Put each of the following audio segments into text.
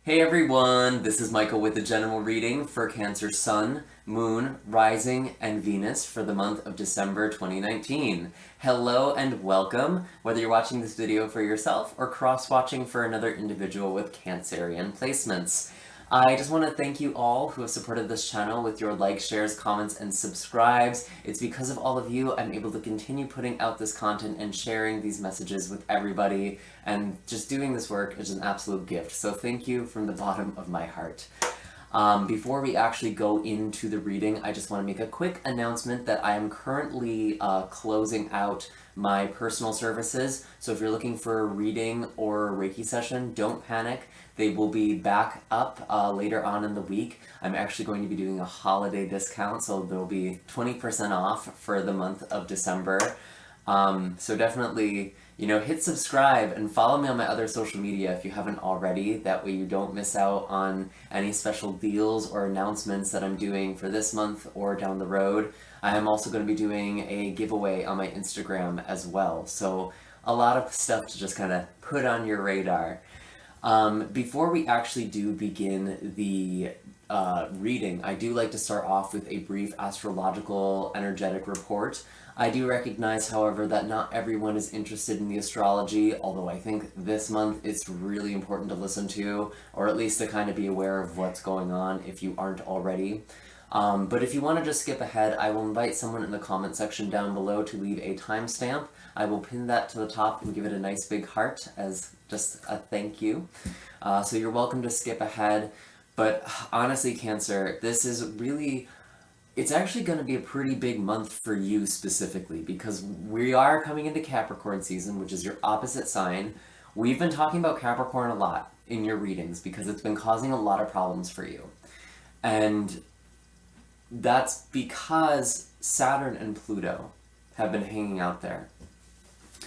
Hey everyone, this is Michael with the general reading for Cancer Sun, Moon, Rising, and Venus for the month of December 2019. Hello and welcome, whether you're watching this video for yourself or cross-watching for another individual with Cancerian placements. I just want to thank you all who have supported this channel with your likes, shares, comments, and subscribes. It's because of all of you I'm able to continue putting out this content and sharing these messages with everybody, and just doing this work is an absolute gift. So thank you from the bottom of my heart. Before we actually go into the reading, I just want to make a quick announcement that I am currently closing out my personal services. So if you're looking for a reading or a Reiki session, don't panic. They will be back up later on in the week. I'm actually going to be doing a holiday discount, so there'll be 20% off for the month of December. So definitely, hit subscribe and follow me on my other social media if you haven't already. That way you don't miss out on any special deals or announcements that I'm doing for this month or down the road. I am also going to be doing a giveaway on my Instagram as well. So a lot of stuff to just kind of put on your radar. Before we actually do begin the reading, I do like to start off with a brief astrological energetic report. I do recognize, however, that not everyone is interested in the astrology, although I think this month it's really important to listen to, or at least to kind of be aware of what's going on if you aren't already. But if you want to just skip ahead, I will invite someone in the comment section down below to leave a timestamp. I will pin that to the top and give it a nice big heart as just a thank you. So you're welcome to skip ahead. But honestly, Cancer, this is really... It's actually going to be a pretty big month for you specifically, because we are coming into Capricorn season, which is your opposite sign. We've been talking about Capricorn a lot in your readings because it's been causing a lot of problems for you. And that's because Saturn and Pluto have been hanging out there.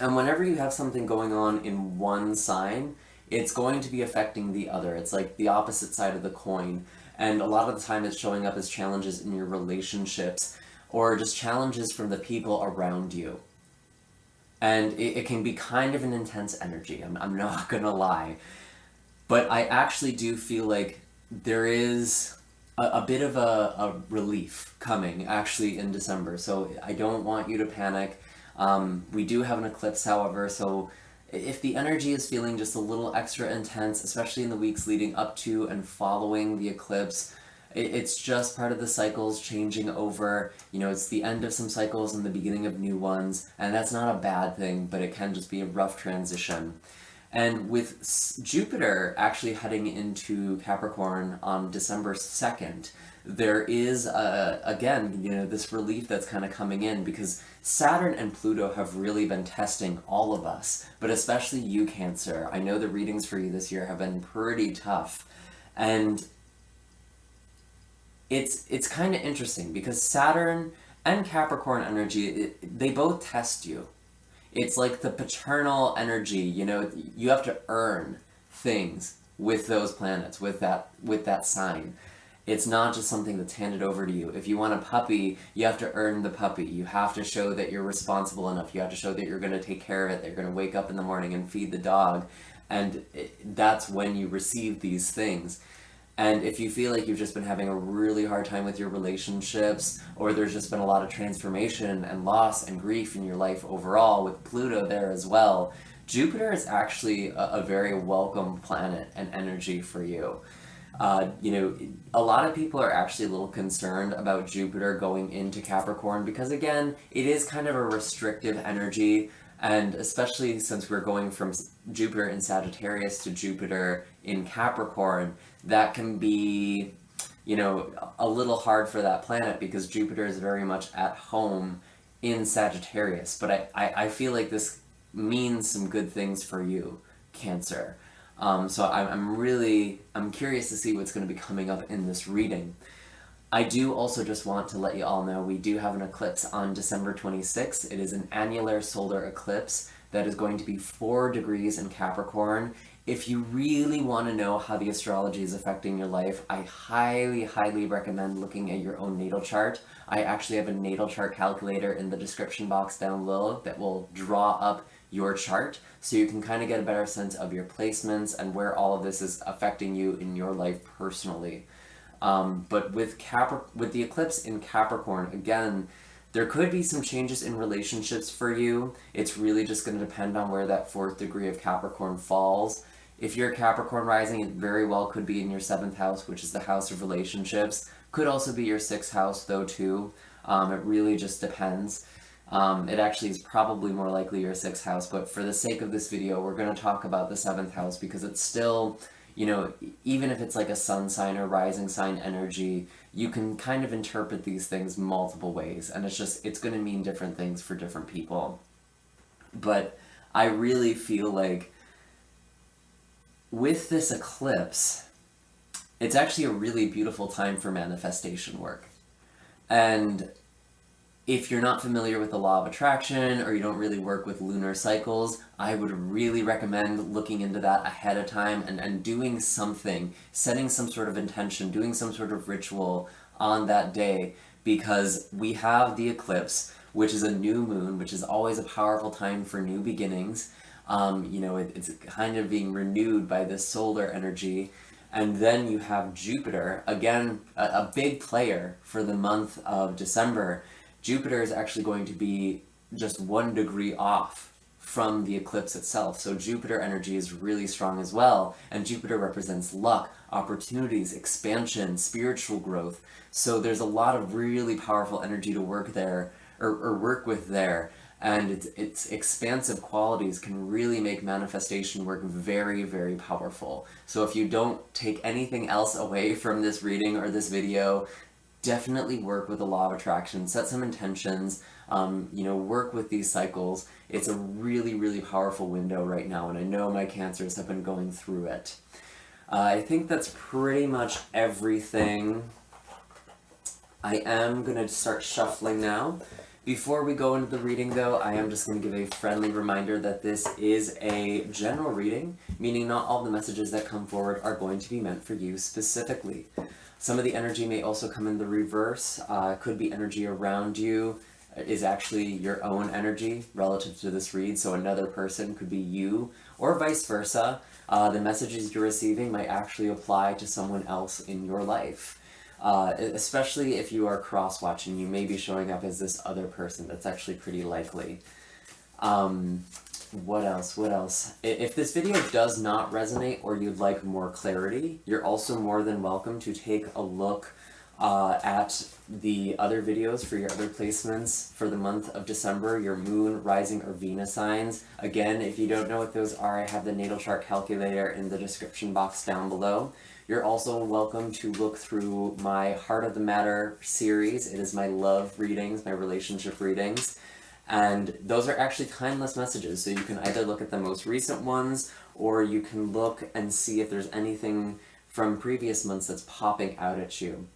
And whenever you have something going on in one sign, it's going to be affecting the other. It's like the opposite side of the coin. And a lot of the time it's showing up as challenges in your relationships, or just challenges from the people around you. And it can be kind of an intense energy, I'm not gonna lie. But I actually do feel like there is a bit of a relief coming actually in December. So I don't want you to panic. We do have an eclipse, however, so if the energy is feeling just a little extra intense, especially in the weeks leading up to and following the eclipse, it's just part of the cycles changing over. It's the end of some cycles and the beginning of new ones, and that's not a bad thing, but it can just be a rough transition. And with Jupiter actually heading into Capricorn on December 2nd, there is, again, this relief that's kind of coming in, because Saturn and Pluto have really been testing all of us, but especially you, Cancer. I know the readings for you this year have been pretty tough. And it's kind of interesting, because Saturn and Capricorn energy, they both test you. It's like the paternal energy, you have to earn things with those planets, with that sign. It's not just something that's handed over to you. If you want a puppy, you have to earn the puppy. You have to show that you're responsible enough. You have to show that you're going to take care of it. They're going to wake up in the morning and feed the dog. And that's when you receive these things. And if you feel like you've just been having a really hard time with your relationships, or there's just been a lot of transformation and loss and grief in your life overall, with Pluto there as well, Jupiter is actually a very welcome planet and energy for you. A lot of people are actually a little concerned about Jupiter going into Capricorn because, again, it is kind of a restrictive energy, and especially since we're going from Jupiter in Sagittarius to Jupiter in Capricorn, that can be, a little hard for that planet because Jupiter is very much at home in Sagittarius. But I feel like this means some good things for you, Cancer. So I'm curious to see what's going to be coming up in this reading. I do also just want to let you all know we do have an eclipse on December 26th. It is an annular solar eclipse that is going to be 4 degrees in Capricorn. If you really want to know how the astrology is affecting your life, I highly, highly recommend looking at your own natal chart. I actually have a natal chart calculator in the description box down below that will draw up your chart, so you can kind of get a better sense of your placements and where all of this is affecting you in your life personally. But with the eclipse in Capricorn, again, there could be some changes in relationships for you. It's really just going to depend on where that 4th degree of Capricorn falls. If you're Capricorn rising, it very well could be in your 7th house, which is the house of relationships. Could also be your 6th house, though, too. It really just depends. It actually is probably more likely your 6th house, but for the sake of this video, we're going to talk about the 7th house because it's still, you know, even if it's like a sun sign or rising sign energy, you can kind of interpret these things multiple ways, and it's going to mean different things for different people. But I really feel like with this eclipse, it's actually a really beautiful time for manifestation work. And if you're not familiar with the law of attraction or you don't really work with lunar cycles, I would really recommend looking into that ahead of time and doing something, setting some sort of intention, doing some sort of ritual on that day, because we have the eclipse, which is a new moon, which is always a powerful time for new beginnings. You know, it's kind of being renewed by this solar energy. And then you have Jupiter, again, a big player for the month of December. Jupiter is actually going to be just 1 degree off from the eclipse itself. So Jupiter energy is really strong as well. And Jupiter represents luck, opportunities, expansion, spiritual growth. So there's a lot of really powerful energy to work there, or work with there. And its expansive qualities can really make manifestation work very, very powerful. So if you don't take anything else away from this reading or this video, definitely work with the law of attraction, set some intentions, you know, work with these cycles. It's a really, really powerful window right now, and I know my Cancers have been going through it. I think that's pretty much everything. I am going to start shuffling now. Before we go into the reading, though, I am just going to give a friendly reminder that this is a general reading, meaning not all the messages that come forward are going to be meant for you specifically. Some of the energy may also come in the reverse. Could be energy around you is actually your own energy relative to this read, so another person could be you, or vice versa. The messages you're receiving might actually apply to someone else in your life. Especially if you are cross-watching, you may be showing up as this other person. That's actually pretty likely. What else? If this video does not resonate or you'd like more clarity, you're also more than welcome to take a look at the other videos for your other placements for the month of December, your moon, rising, or Venus signs. Again, if you don't know what those are, I have the natal chart calculator in the description box down below. You're also welcome to look through my Heart of the Matter series. It is my love readings, my relationship readings. And those are actually timeless messages, so you can either look at the most recent ones, or you can look and see if there's anything from previous months that's popping out at you.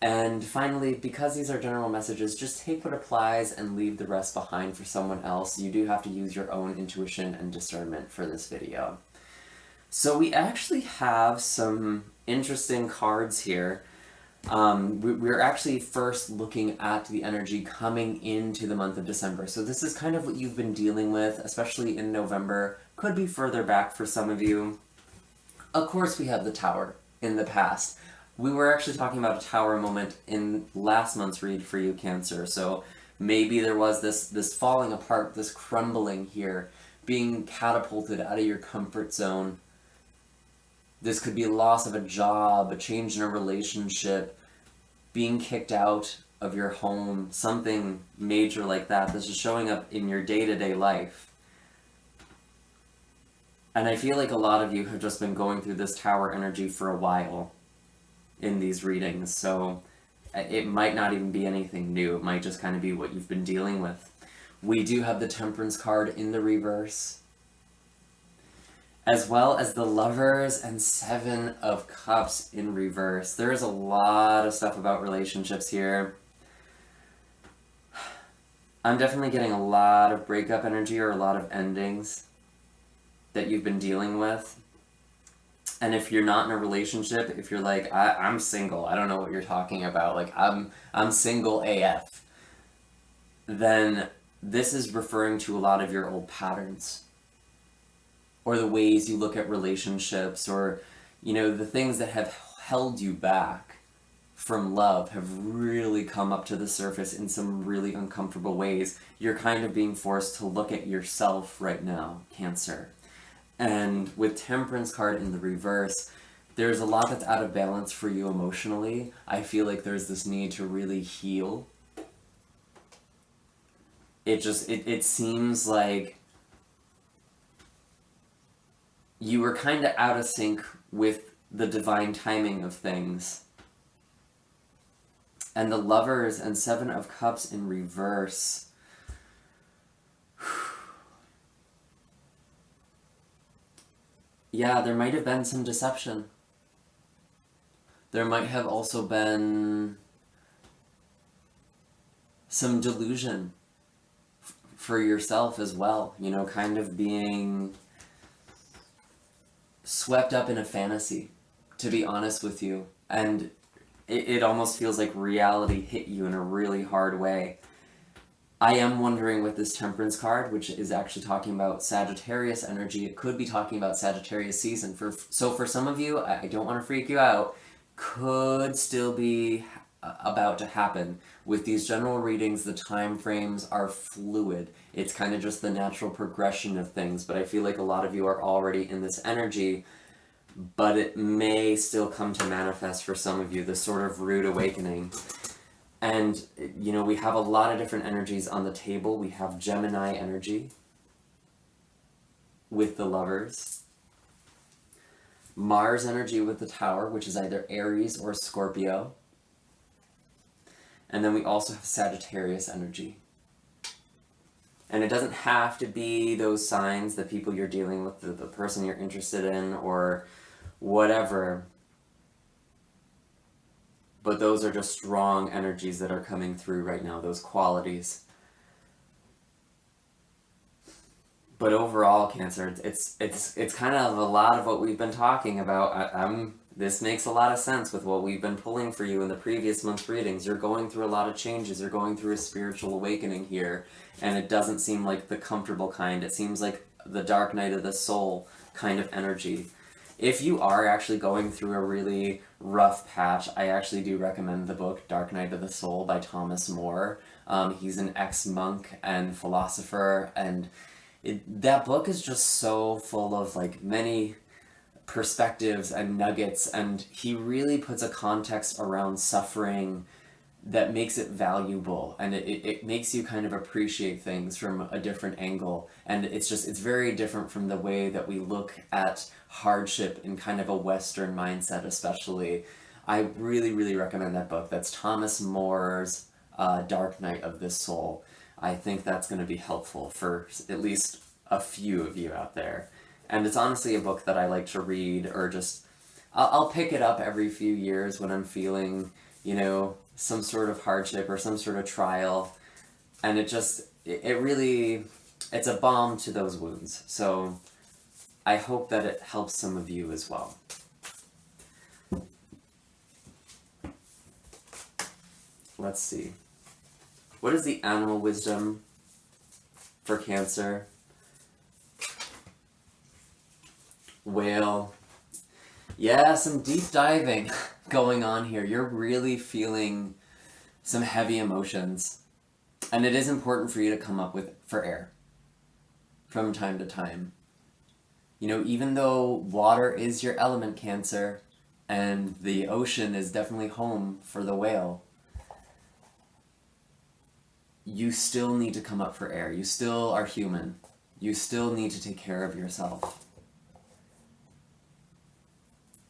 And finally, because these are general messages, just take what applies and leave the rest behind for someone else. You do have to use your own intuition and discernment for this video. So we actually have some interesting cards here. We're actually first looking at the energy coming into the month of December. So this is kind of what you've been dealing with, especially in November. Could be further back for some of you. Of course, we have the Tower in the past. We were actually talking about a Tower moment in last month's read for you, Cancer. So maybe there was this falling apart, this crumbling here, being catapulted out of your comfort zone. This could be a loss of a job, a change in a relationship, being kicked out of your home, something major like that. This is showing up in your day-to-day life. And I feel like a lot of you have just been going through this Tower energy for a while in these readings, so it might not even be anything new. It might just kind of be what you've been dealing with. We do have the Temperance card in the reverse, as well as the Lovers and Seven of Cups in reverse. There's a lot of stuff about relationships here. I'm definitely getting a lot of breakup energy or a lot of endings that you've been dealing with. And if you're not in a relationship, if you're like, I'm single, I don't know what you're talking about, like I'm single AF, then this is referring to a lot of your old patterns, or the ways you look at relationships, or, you know, the things that have held you back from love have really come up to the surface in some really uncomfortable ways. You're kind of being forced to look at yourself right now, Cancer. And with Temperance card in the reverse, there's a lot that's out of balance for you emotionally. I feel like there's this need to really heal. It seems like you were kind of out of sync with the divine timing of things. And the Lovers and Seven of Cups in reverse. Yeah, there might have been some deception. There might have also been some delusion for yourself as well. You know, kind of being swept up in a fantasy, to be honest with you. And it almost feels like reality hit you in a really hard way. I am wondering with this Temperance card, which is actually talking about Sagittarius energy, it could be talking about Sagittarius season. So for some of you, I don't want to freak you out, could still be about to happen. With these general readings, the time frames are fluid. It's kind of just the natural progression of things, but I feel like a lot of you are already in this energy, but it may still come to manifest for some of you, this sort of rude awakening. And, you know, we have a lot of different energies on the table. We have Gemini energy with the Lovers, Mars energy with the Tower, which is either Aries or Scorpio. And then we also have Sagittarius energy. And it doesn't have to be those signs, the people you're dealing with, the person you're interested in, or whatever. But those are just strong energies that are coming through right now, those qualities. But overall, Cancer, it's kind of a lot of what we've been talking about. This makes a lot of sense with what we've been pulling for you in the previous month's readings. You're going through a lot of changes. You're going through a spiritual awakening here. And it doesn't seem like the comfortable kind. It seems like the dark night of the soul kind of energy. If you are actually going through a really rough patch, I actually do recommend the book Dark Night of the Soul by Thomas More. He's an ex-monk and philosopher, and that book is just so full of like many perspectives and nuggets, and he really puts a context around suffering that makes it valuable, and it makes you kind of appreciate things from a different angle. And it's very different from the way that we look at hardship in kind of a Western mindset, especially. I really, really recommend that book. That's Thomas More's Dark Night of the Soul. I think that's going to be helpful for at least a few of you out there. And it's honestly a book that I like to read, or just, I'll pick it up every few years when I'm feeling, you know, some sort of hardship or some sort of trial. And it's a balm to those wounds. So I hope that it helps some of you as well. Let's see. What is the animal wisdom for Cancer? Whale. Yeah, some deep diving going on here. You're really feeling some heavy emotions. And it is important for you to come up for air from time to time. You know, even though water is your element, Cancer, and the ocean is definitely home for the whale, you still need to come up for air. You still are human. You still need to take care of yourself.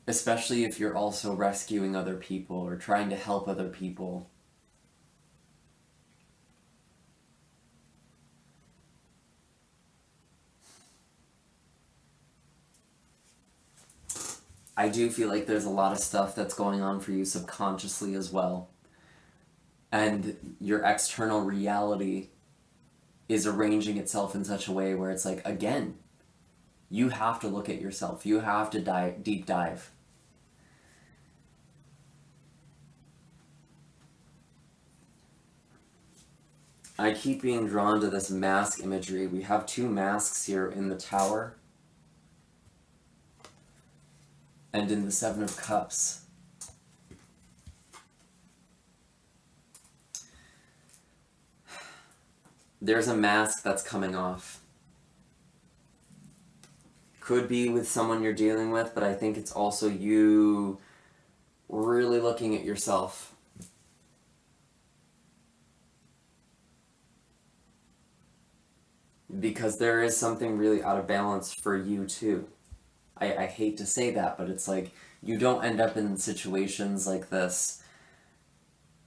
Especially if you're also rescuing other people or trying to help other people. I do feel like there's a lot of stuff that's going on for you subconsciously as well. And your external reality is arranging itself in such a way where it's like, again, you have to look at yourself. You have to deep dive. I keep being drawn to this mask imagery. We have two masks here in the Tower and in the Seven of Cups. There's a mask that's coming off. Could be with someone you're dealing with, but I think it's also you really looking at yourself. Because there is something really out of balance for you too. I hate to say that, but it's like you don't end up in situations like this,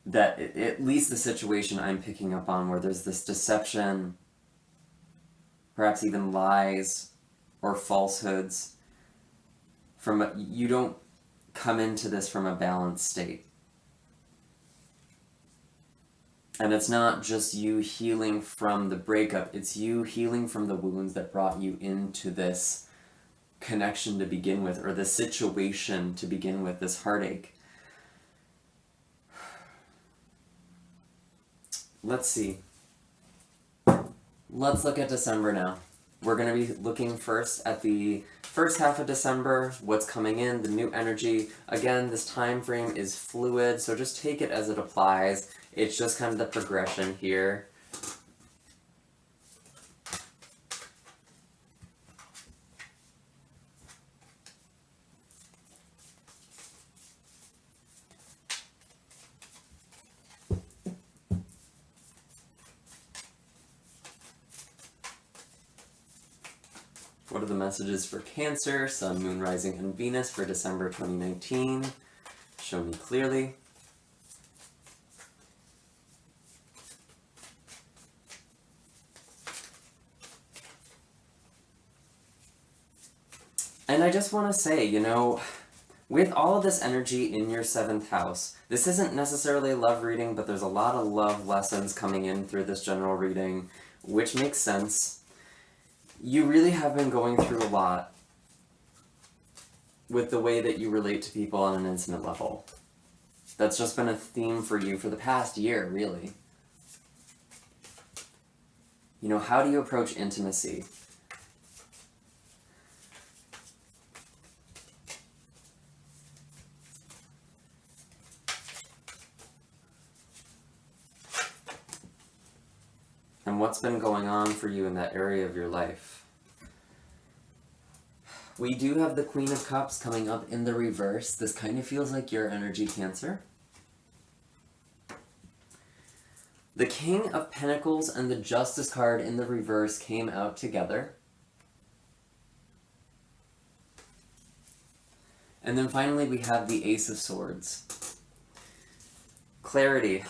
that at least the situation I'm picking up on, where there's this deception, perhaps even lies or falsehoods. You don't come into this from a balanced state. And it's not just you healing from the breakup, it's you healing from the wounds that brought you into this connection to begin with, or the situation to begin with, this heartache. Let's see. Let's look at December now. We're going to be looking first at the first half of December, what's coming in, the new energy. Again, this time frame is fluid, so just take it as it applies. It's just kind of the progression here. What are the messages for Cancer, Sun, Moon, Rising, and Venus for December 2019? Show me clearly. And I just want to say, you know, with all of this energy in your 7th house, this isn't necessarily a love reading, but there's a lot of love lessons coming in through this general reading, which makes sense. You really have been going through a lot with the way that you relate to people on an intimate level. That's just been a theme for you for the past year, really. You know, how do you approach intimacy? And what's been going on for you in that area of your life? We do have the Queen of Cups coming up in the reverse. This kind of feels like your energy, Cancer. The King of Pentacles and the Justice card in the reverse came out together. And then finally we have the Ace of Swords. Clarity.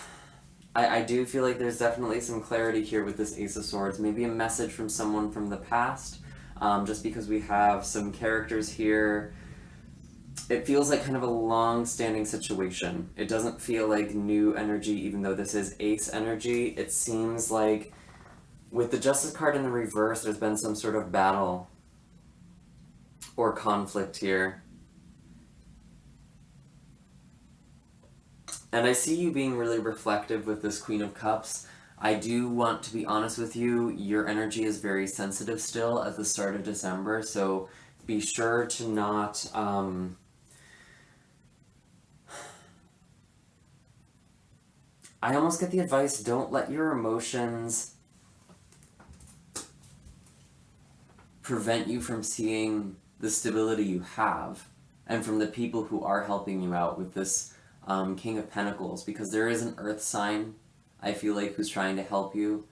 I do feel like there's definitely some clarity here with this Ace of Swords. Maybe a message from someone from the past, just because we have some characters here. It feels like kind of a long-standing situation. It doesn't feel like new energy, even though this is Ace energy. It seems like with the Justice card in the reverse, there's been some sort of battle or conflict here. And I see you being really reflective with this Queen of Cups. I do want to be honest with you, your energy is very sensitive still at the start of December, so be sure to not... I almost get the advice, don't let your emotions prevent you from seeing the stability you have, and from the people who are helping you out with this King of Pentacles, because there is an earth sign, I feel like, who's trying to help you.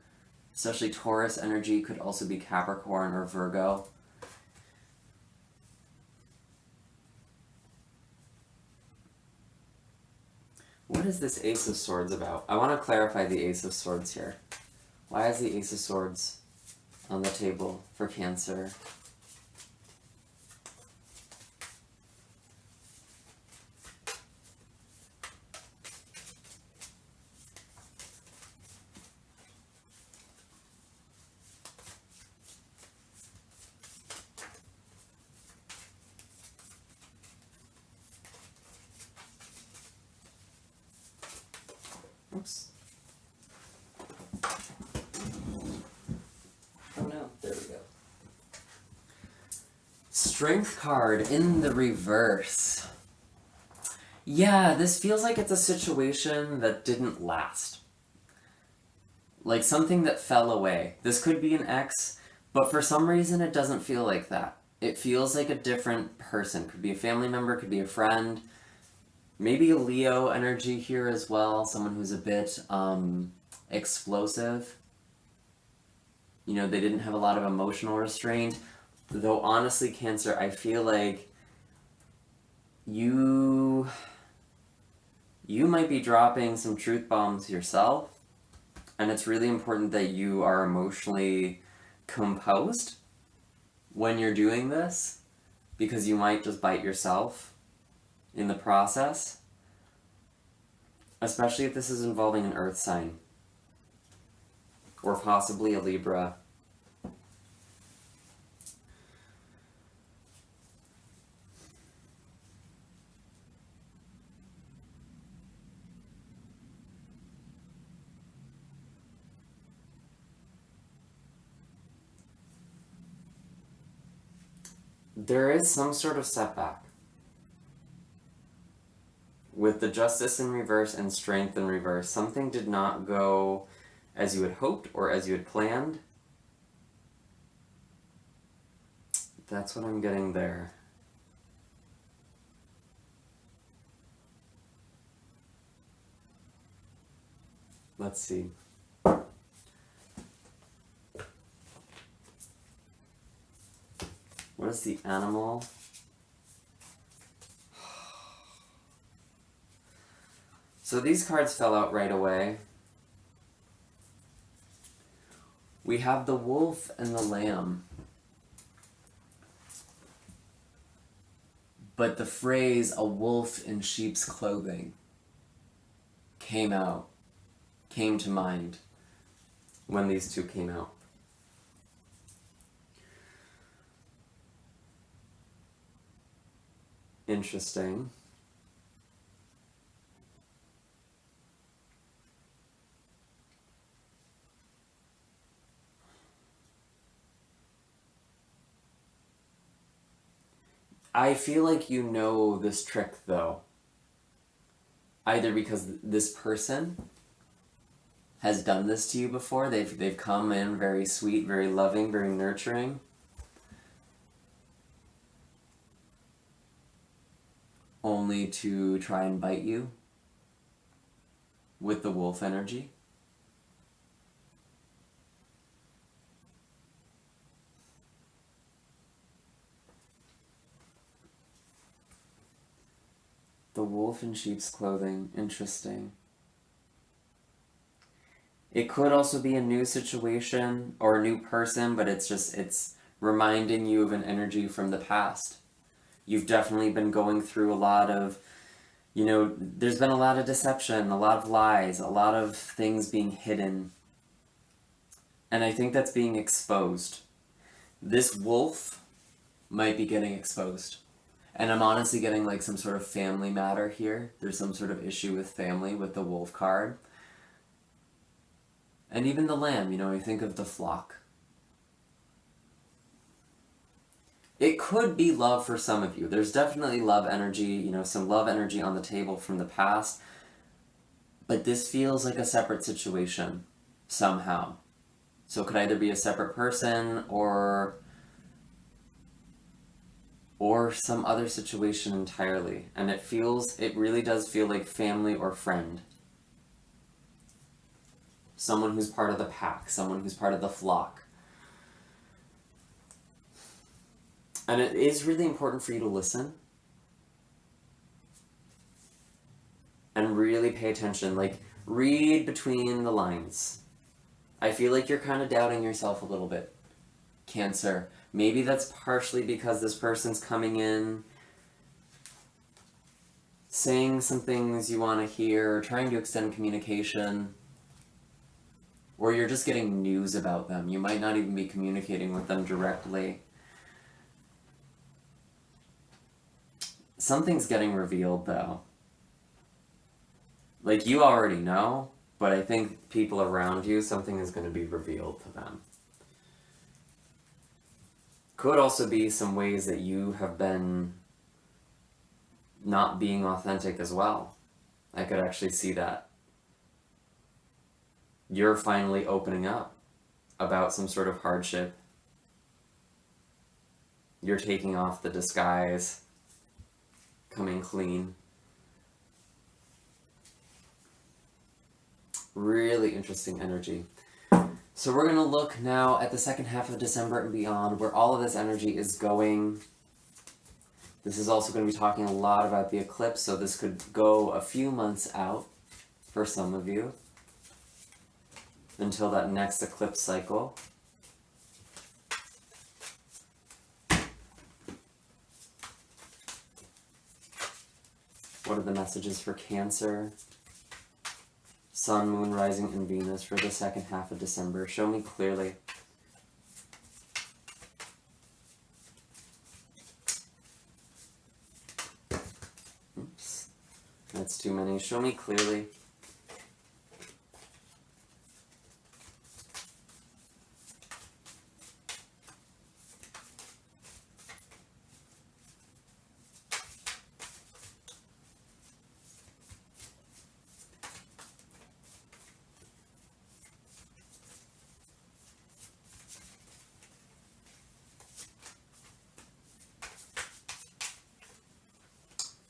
Especially Taurus energy, could also be Capricorn or Virgo. What is this Ace of Swords about? I want to clarify the Ace of Swords here. Why is the Ace of Swords on the table for Cancer? Oops. Strength card in the reverse. Yeah, this feels like it's a situation that didn't last. Like something that fell away. This could be an ex, but for some reason it doesn't feel like that. It feels like a different person. Could be a family member, could be a friend. Maybe a Leo energy here as well. Someone who's a bit explosive. You know, they didn't have a lot of emotional restraint. Though honestly, Cancer, I feel like you might be dropping some truth bombs yourself. And it's really important that you are emotionally composed when you're doing this, because you might just bite yourself in the process, especially if this is involving an earth sign or possibly a Libra. There is some sort of setback with the Justice in reverse and Strength in reverse. Something did not go as you had hoped or as you had planned. That's what I'm getting there. Let's see. What is the animal? So these cards fell out right away. We have the wolf and the lamb. But the phrase, a wolf in sheep's clothing, came to mind when these two came out. Interesting. I feel like you know this trick, though. Either because this person has done this to you before. They've come in very sweet, very loving, very nurturing. Only to try and bite you with the wolf energy. The wolf in sheep's clothing. Interesting. It could also be a new situation or a new person, but it's reminding you of an energy from the past. You've definitely been going through a lot of, there's been a lot of deception, a lot of lies, a lot of things being hidden. And I think that's being exposed. This wolf might be getting exposed. And I'm honestly getting like some sort of family matter here. There's some sort of issue with family with the wolf card. And even the lamb, you think of the flock. It could be love for some of you. There's definitely love energy, some love energy on the table from the past. But this feels like a separate situation, somehow. So it could either be a separate person or some other situation entirely. And it really does feel like family or friend. Someone who's part of the pack, someone who's part of the flock. And it is really important for you to listen and really pay attention. Like, read between the lines. I feel like you're kind of doubting yourself a little bit, Cancer. Maybe that's partially because this person's coming in saying some things you want to hear, trying to extend communication, or you're just getting news about them. You might not even be communicating with them directly. Something's getting revealed, though. Like, you already know, but I think people around you, something is going to be revealed to them. Could also be some ways that you have been not being authentic as well. I could actually see that. You're finally opening up about some sort of hardship. You're taking off the disguise, coming clean. Really interesting energy. So we're going to look now at the second half of December and beyond, where all of this energy is going. This is also going to be talking a lot about the eclipse, so this could go a few months out for some of you until that next eclipse cycle. What are the messages for Cancer? Sun, Moon, Rising, and Venus for the second half of December. Show me clearly. Oops. That's too many. Show me clearly.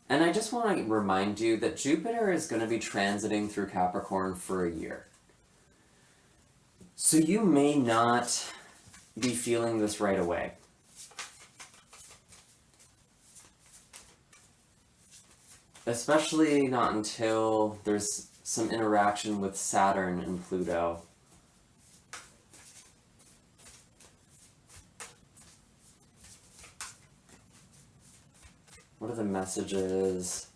And I just want to remind you that Jupiter is going to be transiting through Capricorn for a year. So you may not be feeling this right away. Especially not until there's some interaction with Saturn and Pluto. What are the messages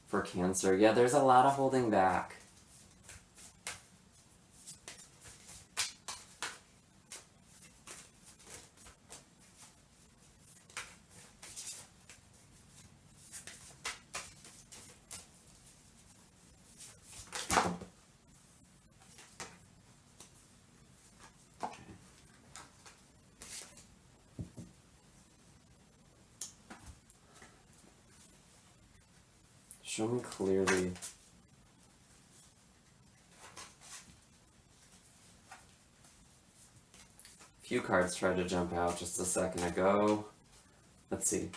for Cancer? Yeah, there's a lot of holding back. Show me clearly. A few cards tried to jump out just a second ago. Let's see.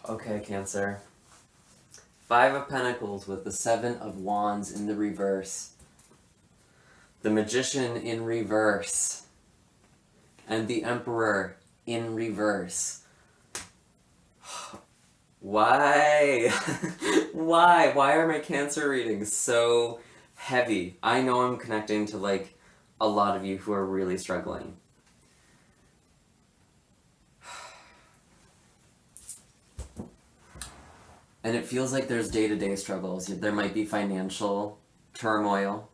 Okay, Cancer. Five of Pentacles with the Seven of Wands in the reverse. The Magician in reverse. And the Emperor in reverse. Why? Why are my Cancer readings so heavy? I know I'm connecting to like a lot of you who are really struggling. And it feels like there's day-to-day struggles. There might be financial turmoil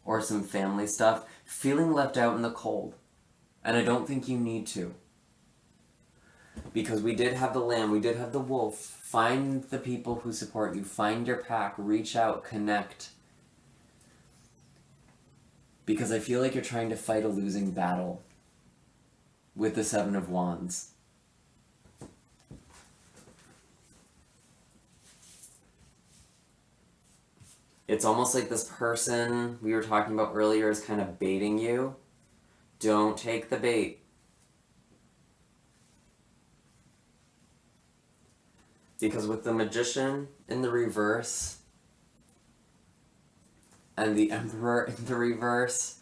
or some family stuff. Feeling left out in the cold. And I don't think you need to. Because we did have the lamb, we did have the wolf. Find the people who support you. Find your pack. Reach out. Connect. Because I feel like you're trying to fight a losing battle with the Seven of Wands. It's almost like this person we were talking about earlier is kind of baiting you. Don't take the bait. Because with the Magician in the reverse and the Emperor in the reverse,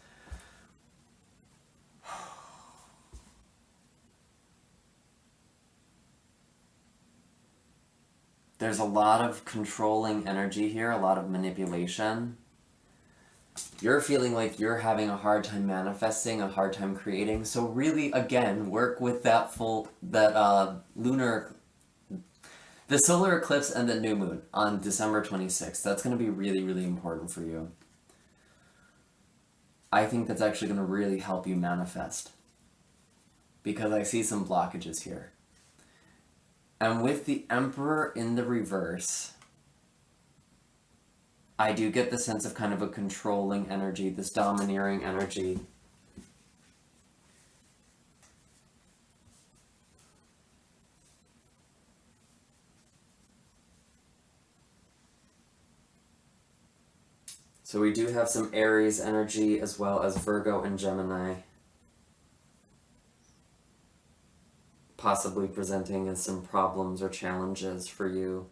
there's a lot of controlling energy here, a lot of manipulation. You're feeling like you're having a hard time manifesting, a hard time creating. So really, again, work with that the solar eclipse and the new moon on December 26th. That's going to be really, really important for you. I think that's actually going to really help you manifest. Because I see some blockages here. And with the Emperor in the reverse, I do get the sense of kind of a controlling energy, this domineering energy. So we do have some Aries energy as well as Virgo and Gemini, possibly presenting as some problems or challenges for you.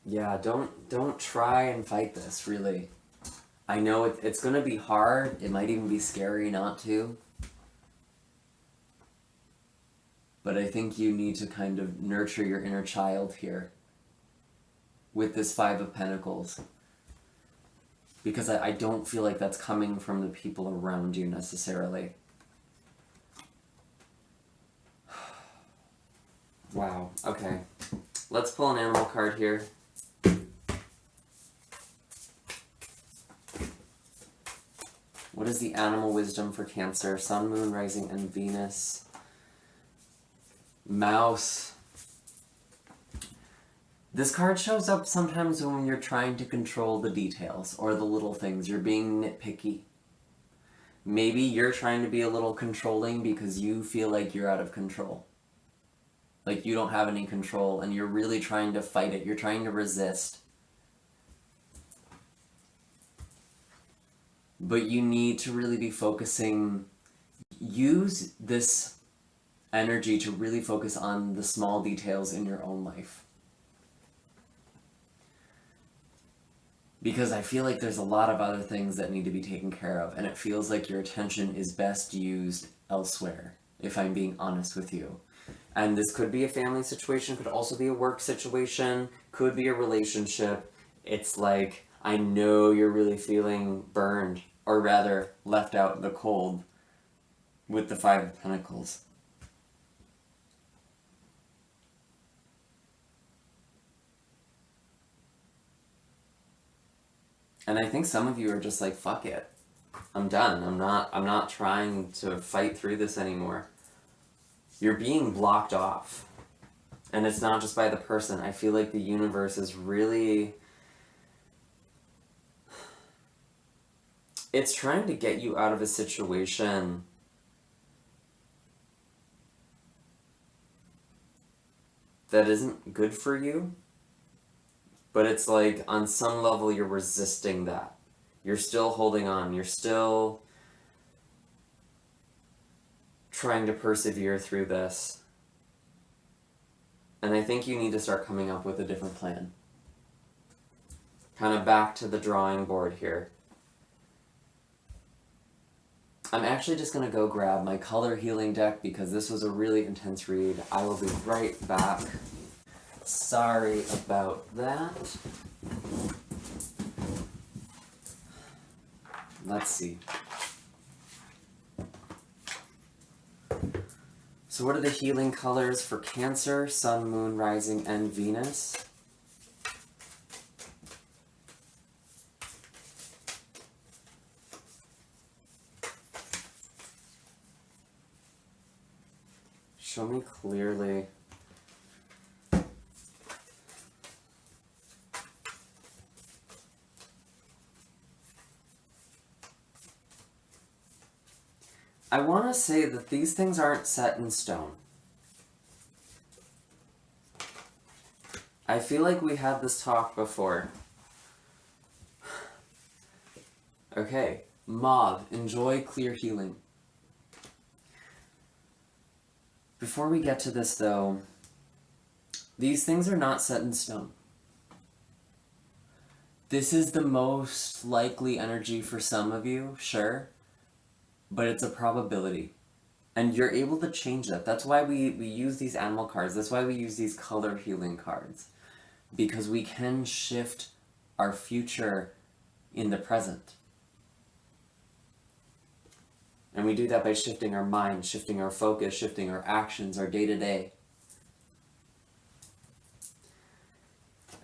Yeah, don't try and fight this, really. I know it's going to be hard. It might even be scary not to. But I think you need to kind of nurture your inner child here with this Five of Pentacles. Because I don't feel like that's coming from the people around you necessarily. Wow, okay. Let's pull an animal card here. What is the animal wisdom for Cancer? Sun, Moon, Rising, and Venus. Mouse. This card shows up sometimes when you're trying to control the details or the little things. You're being nitpicky. Maybe you're trying to be a little controlling because you feel like you're out of control. Like you don't have any control and you're really trying to fight it. You're trying to resist. But you need to really be focusing. Use this energy to really focus on the small details in your own life. Because I feel like there's a lot of other things that need to be taken care of, and it feels like your attention is best used elsewhere, if I'm being honest with you. And this could be a family situation, could also be a work situation, could be a relationship. It's like, I know you're really feeling burned, or rather, left out in the cold with the Five of Pentacles. And I think some of you are just like, fuck it. I'm done. I'm not trying to fight through this anymore. You're being blocked off. And it's not just by the person. I feel like the universe is really... It's trying to get you out of a situation that isn't good for you. But it's like, on some level, you're resisting that. You're still holding on. You're still trying to persevere through this. And I think you need to start coming up with a different plan. Kind of back to the drawing board here. I'm actually just going to go grab my color healing deck because this was a really intense read. I will be right back. Sorry about that. Let's see. So what are the healing colors for Cancer, Sun, Moon, Rising, and Venus? Show me clearly. I want to say that these things aren't set in stone. I feel like we had this talk before. Okay, Mauve, enjoy clear healing. Before we get to this though, these things are not set in stone. This is the most likely energy for some of you, sure. But it's a probability. And you're able to change that. That's why we use these animal cards. That's why we use these color healing cards. Because we can shift our future in the present. And we do that by shifting our mind, shifting our focus, shifting our actions, our day-to-day.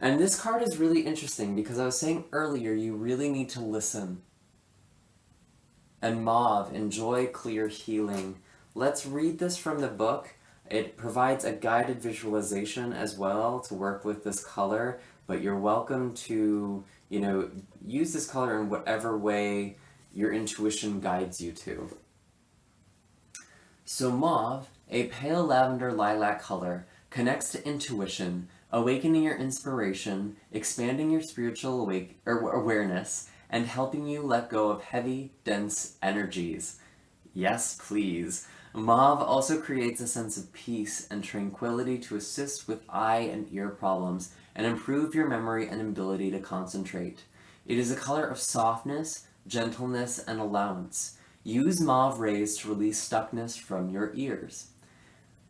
And this card is really interesting because I was saying earlier, you really need to listen. And Mauve, enjoy clear healing. Let's read this from the book. It provides a guided visualization as well to work with this color, but you're welcome to, use this color in whatever way your intuition guides you to. So Mauve, a pale lavender lilac color, connects to intuition, awakening your inspiration, expanding your spiritual awareness, and helping you let go of heavy, dense energies. Yes, please. Mauve also creates a sense of peace and tranquility to assist with eye and ear problems and improve your memory and ability to concentrate. It is a color of softness, gentleness, and allowance. Use mauve rays to release stuckness from your ears.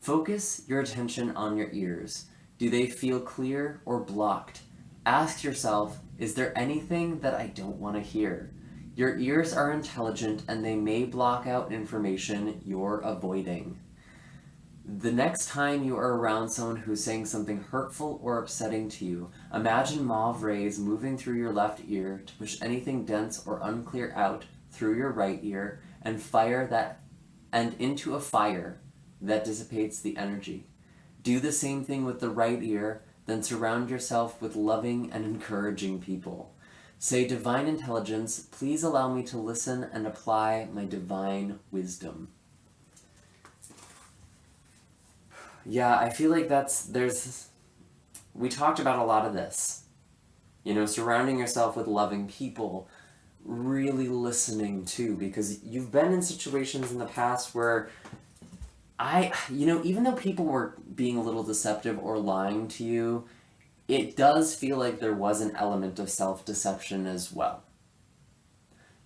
Focus your attention on your ears. Do they feel clear or blocked? Ask yourself, is there anything that I don't want to hear? Your ears are intelligent and they may block out information you're avoiding. The next time you are around someone who's saying something hurtful or upsetting to you, imagine mauve rays moving through your left ear to push anything dense or unclear out through your right ear and into a fire that dissipates the energy. Do the same thing with the right ear, then surround yourself with loving and encouraging people. Say, divine intelligence, please allow me to listen and apply my divine wisdom. Yeah, I feel like we talked about a lot of this. Surrounding yourself with loving people, really listening too, because you've been in situations in the past where even though people were being a little deceptive or lying to you, it does feel like there was an element of self-deception as well.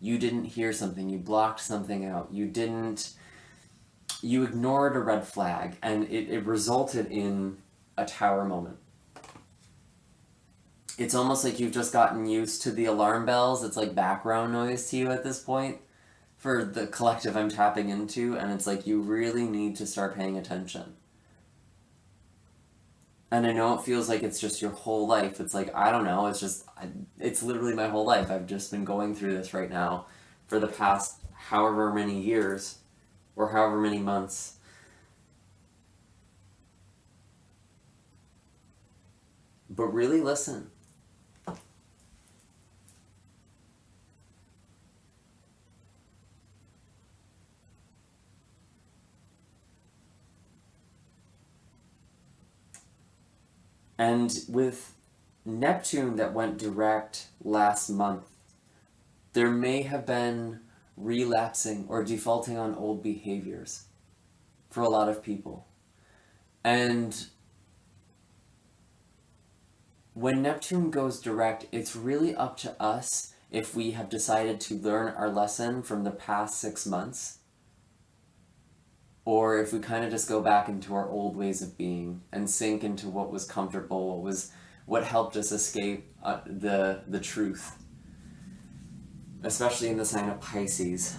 You didn't hear something, you blocked something out, you ignored a red flag, and it resulted in a tower moment. It's almost like you've just gotten used to the alarm bells. It's like background noise to you at this point for the collective I'm tapping into, and it's like you really need to start paying attention. And I know it feels like it's just your whole life. It's like, I don't know, it's literally my whole life. I've just been going through this right now for the past however many years or however many months. But really listen. And with Neptune that went direct last month, there may have been relapsing or defaulting on old behaviors for a lot of people. And when Neptune goes direct, it's really up to us if we have decided to learn our lesson from the past 6 months, or if we kind of just go back into our old ways of being and sink into what was comfortable, what helped us escape the truth, especially in the sign of Pisces.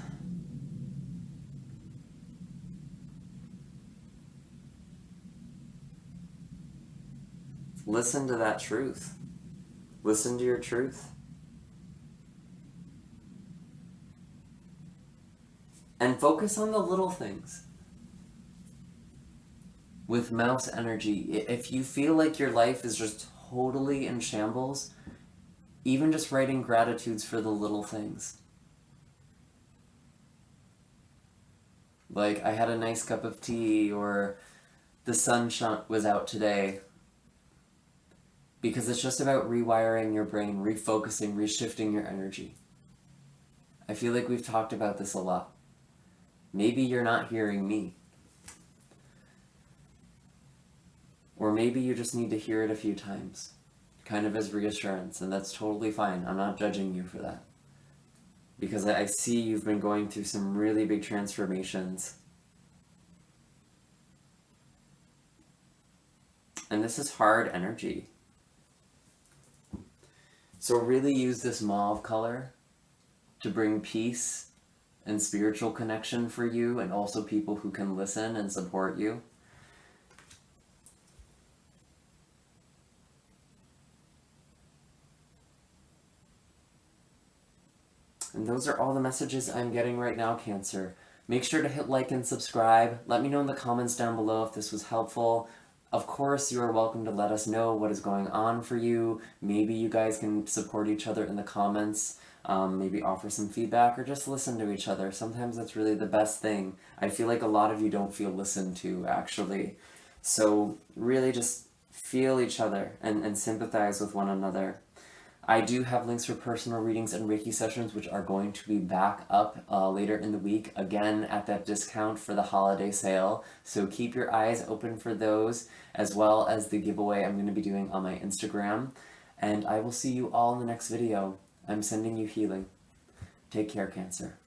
Listen to that truth. Listen to your truth. And focus on the little things. With mouse energy, if you feel like your life is just totally in shambles, even just writing gratitudes for the little things. Like, I had a nice cup of tea, or the sun was out today. Because it's just about rewiring your brain, refocusing, reshifting your energy. I feel like we've talked about this a lot. Maybe you're not hearing me. Or maybe you just need to hear it a few times, kind of as reassurance, and that's totally fine. I'm not judging you for that. Because I see you've been going through some really big transformations. And this is hard energy. So really use this mauve color to bring peace and spiritual connection for you, and also people who can listen and support you. And those are all the messages I'm getting right now, Cancer. Make sure to hit like and subscribe. Let me know in the comments down below if this was helpful. Of course, you are welcome to let us know what is going on for you. Maybe you guys can support each other in the comments. Maybe offer some feedback or just listen to each other. Sometimes that's really the best thing. I feel like a lot of you don't feel listened to, actually. So really just feel each other and sympathize with one another. I do have links for personal readings and Reiki sessions, which are going to be back up later in the week, again at that discount for the holiday sale. So keep your eyes open for those, as well as the giveaway I'm going to be doing on my Instagram. And I will see you all in the next video. I'm sending you healing. Take care, Cancer.